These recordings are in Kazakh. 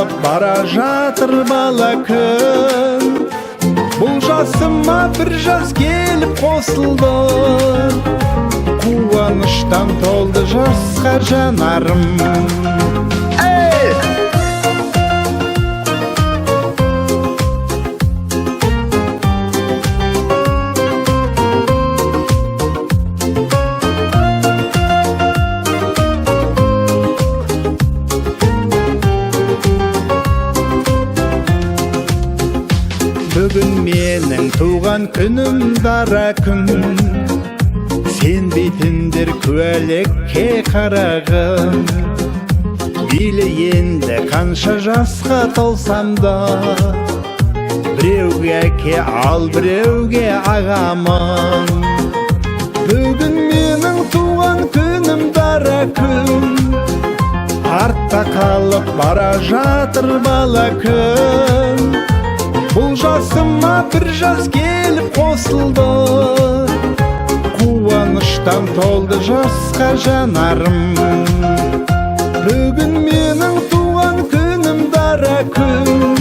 қалып бара жатыр бала күн. Бұл жасыма бір жас келіп қосылды, қуаныштан толды жасқа жанарым. Бүгін менің туған күнім дара күн, сенбейтіндер куәлікке қарағым. Мейлі енді қанша жасқа толсам да, біреуге әке ал біреуге ағамын. Бүгін менің туған күнім дара күн, артта қалып бара жатыр бала күн. Бұл жасыма бір жас келіп қосылды, қуаныштан толды жасқа жанарым. Бүгін менің туған күнім дара күн,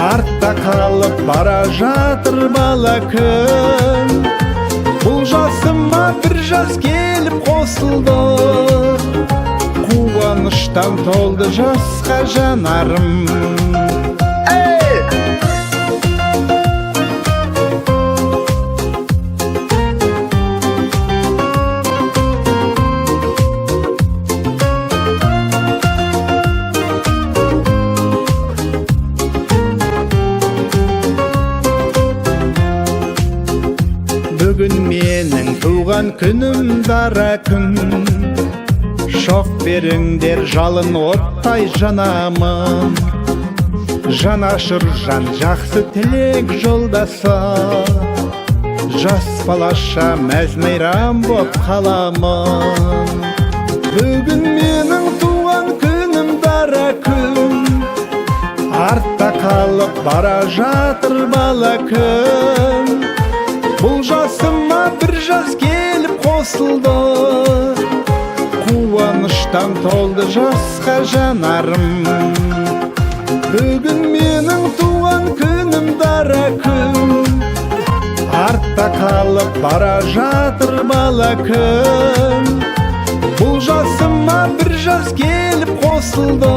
артта қалып бара жатыр бала күн. Бұл жасыма бір жас келіп қосылды, қуаныштан толды жасқа жанарым. Бүгін менің туған күнім дара күн, шоқ беріңдер жалын оттай жанамын. Жанашыр жан жақсы тілек жолдаса, жас балаша мәз-мейрам боп қаламын. Бүгін менің туған күнім дара күн, артта қалып бара жатыр бала күн. Бұл жасыма бір жас келіп қосылды, қуаныштан толды жасқа жанарым. Бүгін менің туған күнім дара күн, артта қалып бара жатыр бала күн. Бұл жасыма бір жас келіп қосылды,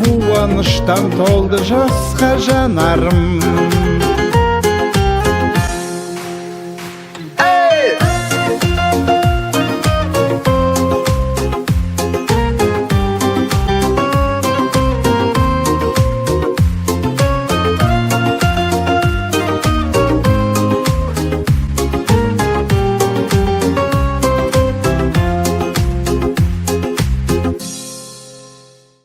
қуаныштан толды жасқа жанарым.